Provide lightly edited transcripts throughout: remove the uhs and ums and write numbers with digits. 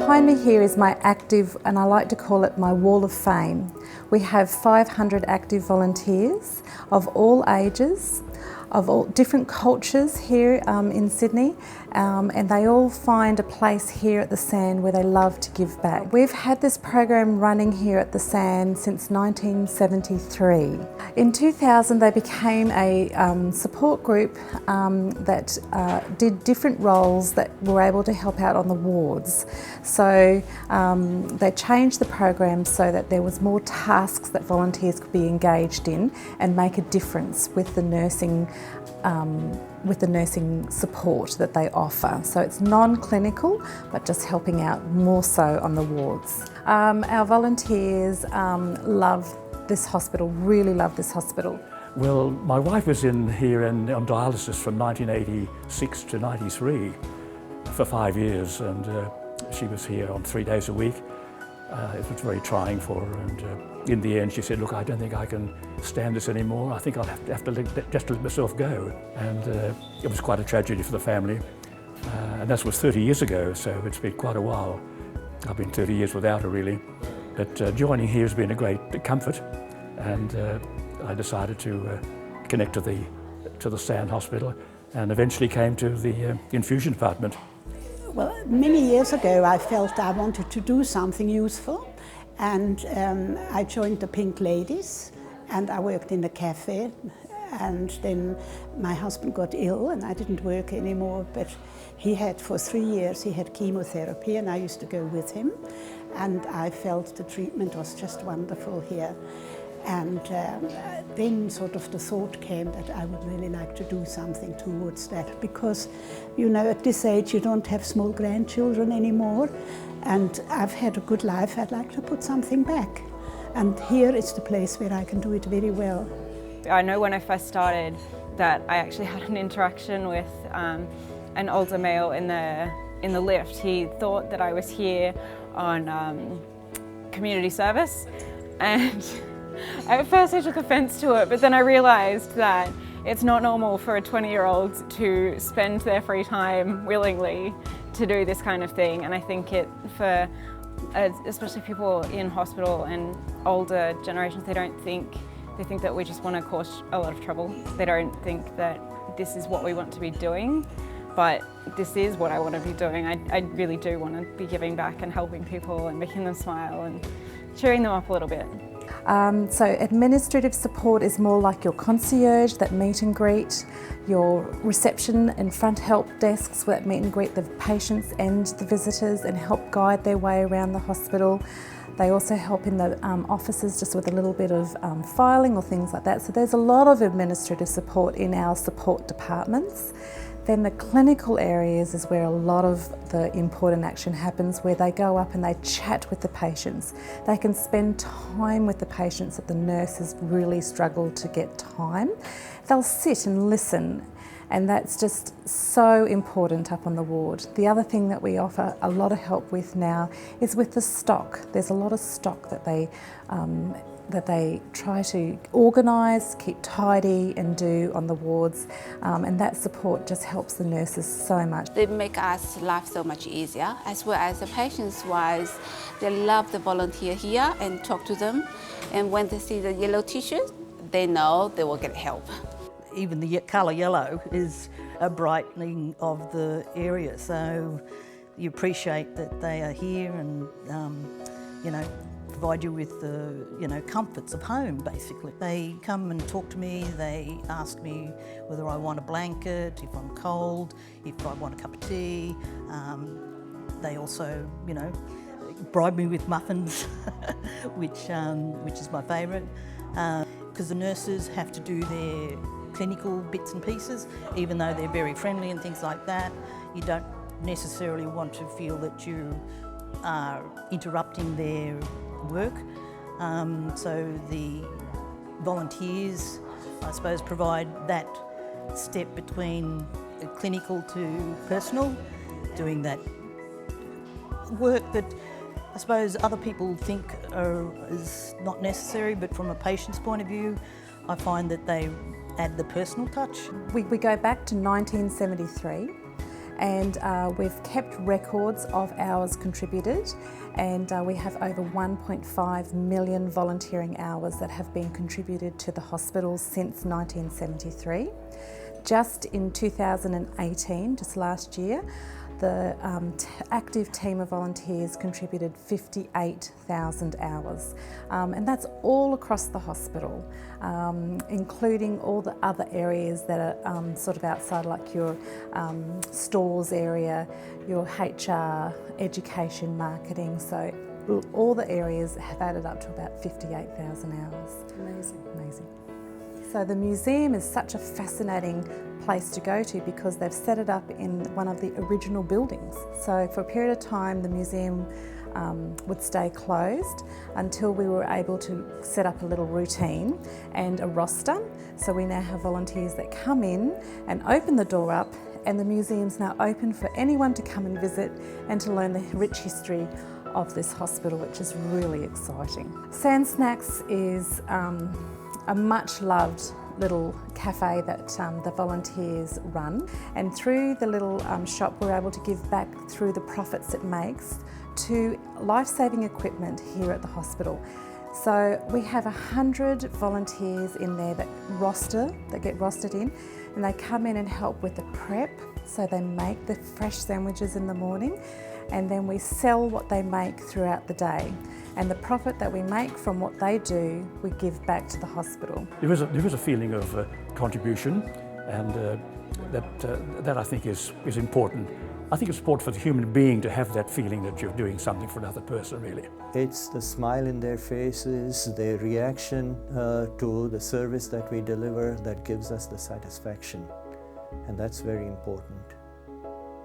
Behind me here is my active, and I like to call it my wall of fame. We have 500 active volunteers of all ages, of all different cultures here in Sydney, and they all find a place here at the Sand where they love to give back. We've had this program running here at the Sand since 1973. In 2000 they became a support group that did different roles that were able to help out on the wards. So they changed the program so that there was more tasks that volunteers could be engaged in and make a difference with the nursing support that they offer. So it's non-clinical, but just helping out more so on the wards. Our volunteers love this hospital, really love this hospital. Well, my wife was in here on dialysis from 1986 to 93 for 5 years, and she was here on 3 days a week. It was very trying for her, and in the end she said, "Look, I don't think I can stand this anymore. I think I'll have to let myself go." And it was quite a tragedy for the family. And that was 30 years ago, so it's been quite a while. I've been 30 years without her, really. But joining here has been a great comfort, and I decided to connect to the Sand Hospital, and eventually came to the infusion department. Well, many years ago I felt I wanted to do something useful, and I joined the Pink Ladies, and I worked in a cafe, and then my husband got ill and I didn't work anymore, but he had for 3 years, he had chemotherapy, and I used to go with him, and I felt the treatment was just wonderful here. And then sort of the thought came that I would really like to do something towards that, because, you know, at this age you don't have small grandchildren anymore, and I've had a good life. I'd like to put something back, and here is the place where I can do it very well. I know when I first started that I actually had an interaction with an older male in the lift. He thought that I was here on community service, and at first I took offence to it, but then I realised that it's not normal for a 20-year-old to spend their free time willingly to do this kind of thing. And I think for especially people in hospital and older generations, they think that we just want to cause a lot of trouble. They don't think that this is what we want to be doing, but this is what I want to be doing. I really do want to be giving back and helping people and making them smile and cheering them up a little bit. So administrative support is more like your concierge, that meet and greet, your reception and front help desks that meet and greet the patients and the visitors and help guide their way around the hospital. They also help in the offices just with a little bit of filing or things like that. So there's a lot of administrative support in our support departments. Then the clinical areas is where a lot of the important action happens, where they go up and they chat with the patients. They can spend time with the patients that the nurses really struggle to get time. They'll sit and listen, and that's just so important up on the ward. The other thing that we offer a lot of help with now is with the stock. There's a lot of stock that they try to organise, keep tidy and do on the wards, and that support just helps the nurses so much. They make us life so much easier, as well as the patients-wise. They love the volunteer here and talk to them, and when they see the yellow t-shirt, they know they will get help. Even the colour yellow is a brightening of the area, so you appreciate that they are here and, you know, provide you with the, you know, comforts of home, basically. They come and talk to me, they ask me whether I want a blanket, if I'm cold, if I want a cup of tea. They also, you know, bribe me with muffins, which is my favourite, because the nurses have to do their clinical bits and pieces, even though they're very friendly and things like that. You don't necessarily want to feel that you are interrupting their work. So the volunteers, I suppose, provide that step between clinical to personal, doing that work that I suppose other people think is not necessary, but from a patient's point of view, I find that they add the personal touch. We go back to 1973. and we've kept records of hours contributed, and we have over 1.5 million volunteering hours that have been contributed to the hospital since 1973. Just in 2018, just last year, the active team of volunteers contributed 58,000 hours, and that's all across the hospital, including all the other areas that are sort of outside, like your stores area, your HR, education, marketing. So all the areas have added up to about 58,000 hours. Amazing. Amazing. So the museum is such a fascinating place to go to because they've set it up in one of the original buildings. So for a period of time the museum would stay closed until we were able to set up a little routine and a roster. So we now have volunteers that come in and open the door up, and the museum's now open for anyone to come and visit and to learn the rich history of this hospital, which is really exciting. Sand Snacks is a much loved little cafe that the volunteers run, and through the little shop we're able to give back through the profits it makes to life-saving equipment here at the hospital. So we have 100 volunteers in there that get rostered in, and they come in and help with the prep. So they make the fresh sandwiches in the morning, and then we sell what they make throughout the day. And the profit that we make from what they do, we give back to the hospital. There is a feeling of contribution, and that I think is important. I think it's important for the human being to have that feeling that you're doing something for another person, really. It's the smile in their faces, their reaction to the service that we deliver that gives us the satisfaction, and that's very important.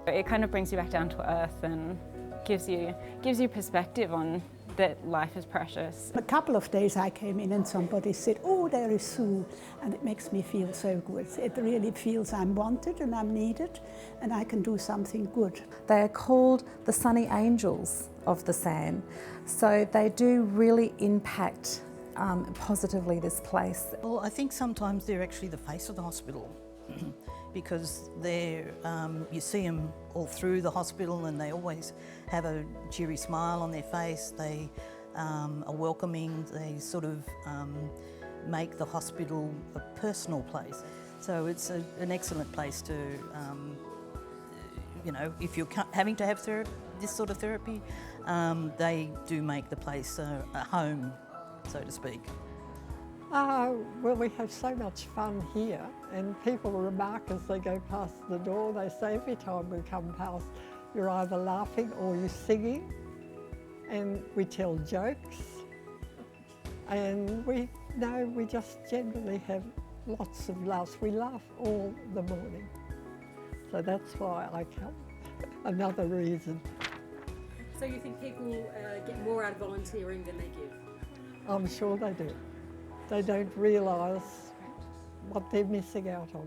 It kind of brings you back down to earth and gives you perspective on that life is precious. A couple of days I came in and somebody said, "Oh, there is Sue," and it makes me feel so good. It really feels I'm wanted and I'm needed and I can do something good. They are called the Sunny Angels of the Sand, so they do really impact positively this place. Well, I think sometimes they're actually the face of the hospital because you see them all through the hospital and they always have a cheery smile on their face. They are welcoming. They sort of make the hospital a personal place. So it's an excellent place to, if you're having to have this sort of therapy, they do make the place a home, so to speak. Well, we have so much fun here, and people remark as they go past the door, they say every time we come past, you're either laughing or you're singing, and we tell jokes, and we just generally have lots of laughs. We laugh all the morning, so that's why I come. Another reason. So you think people get more out of volunteering than they give? I'm sure they do. They don't realise what they're missing out on.